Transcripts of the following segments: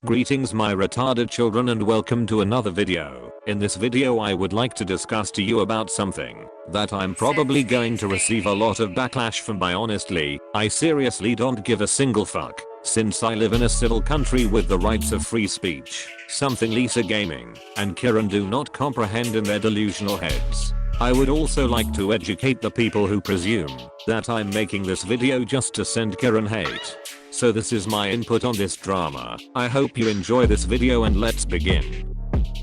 Greetings my retarded children and welcome to another video. In this video I would like to discuss to you about something that I'm probably going to receive a lot of backlash from, by honestly, I seriously don't give a single fuck, since I live in a civil country with the rights of free speech, something Lisa Gaming and Keiron do not comprehend in their delusional heads. I would also like to educate the people who presume that I'm making this video just to send Keiron hate. So this is my input on this drama. I hope you enjoy this video and let's begin.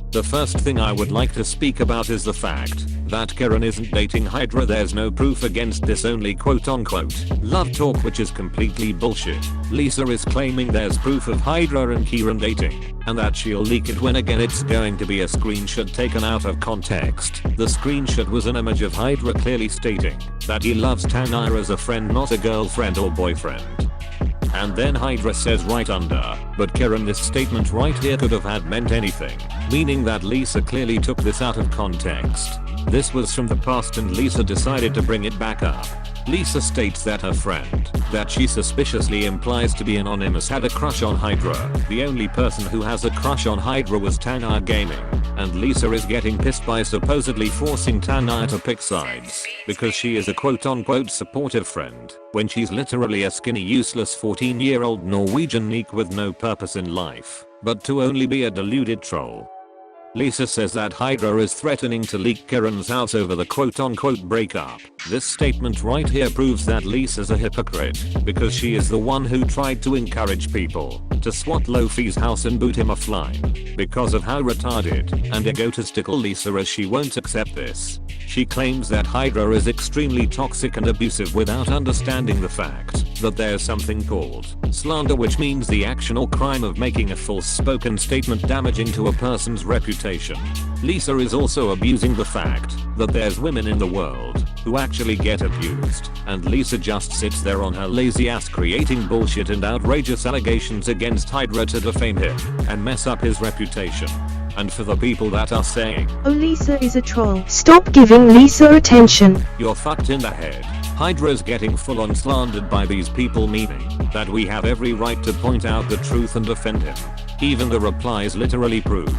The first thing I would like to speak about is the fact that Keiron isn't dating Hydra. There's no proof against this, only quote unquote love talk, which is completely bullshit. Lisa is claiming there's proof of Hydra and Keiron dating and that she'll leak it when again it's going to be a screenshot taken out of context. The screenshot was an image of Hydra clearly stating that he loves Tanya as a friend, not a girlfriend or boyfriend. And then Hydra says right under, but Keiron, this statement right here could have had meant anything, meaning that Lisa clearly took this out of context. This was from the past and Lisa decided to bring it back up. Lisa states that her friend, that she suspiciously implies to be anonymous, had a crush on Hydra. The only person who has a crush on Hydra was Tanya Gaming, and Lisa is getting pissed by supposedly forcing Tanya to pick sides because she is a quote unquote supportive friend when she's literally a skinny useless 14-year-old Norwegian neek with no purpose in life but to only be a deluded troll. Lisa says that Hydra is threatening to leak Keiron's house over the quote unquote breakup. This statement right here proves that Lisa's a hypocrite because she is the one who tried to encourage people to swat Lofi's house and boot him offline because of how retarded and egotistical Lisa is. She won't accept this. She claims that Hydra is extremely toxic and abusive without understanding the fact that there's something called slander, which means the action or crime of making a false spoken statement damaging to a person's reputation. Lisa is also abusing the fact that there's women in the world who actually get abused, and Lisa just sits there on her lazy ass creating bullshit and outrageous allegations against Hydra to defame him and mess up his reputation. And for the people that are saying, "Oh, Lisa is a troll," stop giving Lisa attention. You're fucked in the head. Hydra's getting full on slandered by these people, meaning that we have every right to point out the truth and defend him. Even the replies literally prove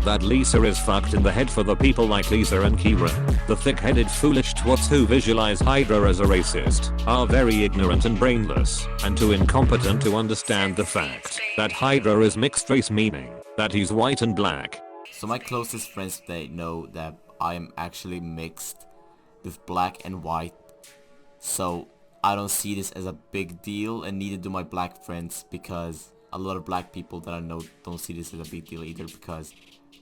that Lisa is fucked in the head. For the people like Lisa and Keiron, the thick-headed foolish twats who visualize Hydra as a racist are very ignorant and brainless and too incompetent to understand the fact that Hydra is mixed race, meaning that he's white and black. So my closest friends, they know that I am actually mixed with black and white. So I don't see this as a big deal, and neither do my black friends, because a lot of black people that I know don't see this as a big deal either because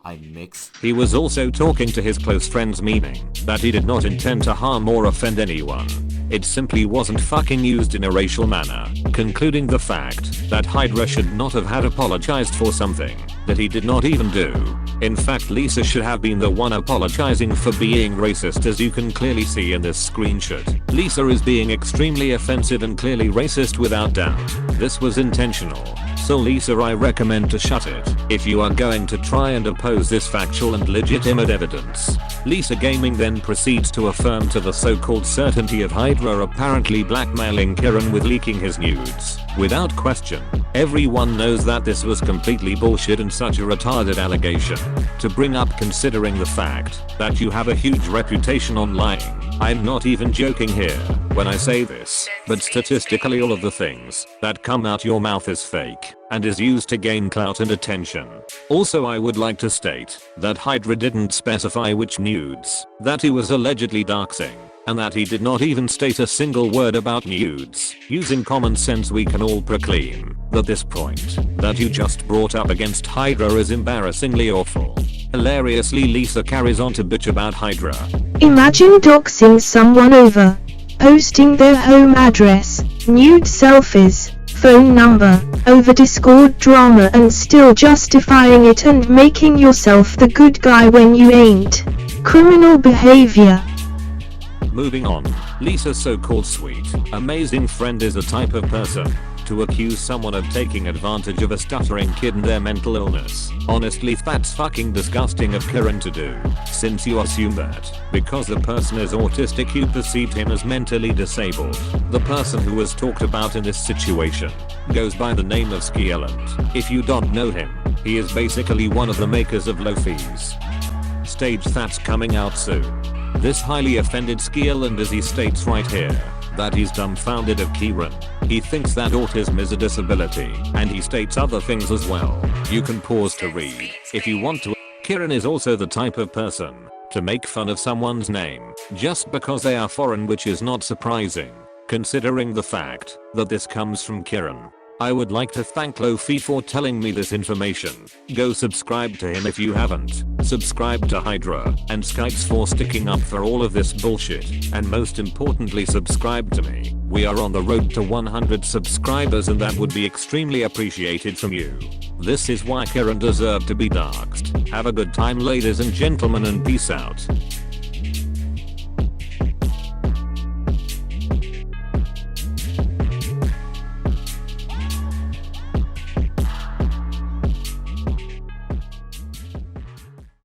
I'm mixed. He was also talking to his close friends, meaning that he did not intend to harm or offend anyone. It simply wasn't fucking used in a racial manner, concluding the fact that Hydra should not have had apologized for something that he did not even do. In fact, Lisa should have been the one apologizing for being racist, as you can clearly see in this screenshot. Lisa is being extremely offensive and clearly racist without doubt. This was intentional. So Lisa, I recommend to shut it if you are going to try and oppose this factual and legitimate evidence. Lisa Gaming then proceeds to affirm to the so-called certainty of Hydra apparently blackmailing Keiron with leaking his nudes. Without question, everyone knows that this was completely bullshit and such a retarded allegation to bring up, considering the fact that you have a huge reputation on lying. I'm not even joking here when I say this, but statistically all of the things that come out your mouth is fake and is used to gain clout and attention. Also, I would like to state that Hydra didn't specify which nudes that he was allegedly doxing, and that he did not even state a single word about nudes. Using common sense, we can all proclaim that this point that you just brought up against Hydra is embarrassingly awful. Hilariously, Lisa carries on to bitch about Hydra. Imagine doxing someone over posting their home address, nude selfies, phone number, over Discord drama, and still justifying it and making yourself the good guy when you ain't. Criminal behavior. Moving on, Lisa's so-called sweet, amazing friend is the type of person to accuse someone of taking advantage of a stuttering kid and their mental illness. Honestly, that's fucking disgusting of Keiron to do, since you assume that because the person is autistic you perceived him as mentally disabled. The person who was talked about in this situation goes by the name of Keiron. If you don't know him, he is basically one of the makers of Lofi's stage that's coming out soon. This highly offended Keiron, as he states right here, that he's dumbfounded of Keiron. He thinks that autism is a disability, and he states other things as well. You can pause to read if you want to. Keiron is also the type of person to make fun of someone's name just because they are foreign, which is not surprising considering the fact that this comes from Keiron. I would like to thank Lofi for telling me this information. Go subscribe to him if you haven't. Subscribe to Hydra and Skypes for sticking up for all of this bullshit. And most importantly, subscribe to me. We are on the road to 100 subscribers and that would be extremely appreciated from you. This is why Keiron deserved to be doxxed. Have a good time ladies and gentlemen, and peace out.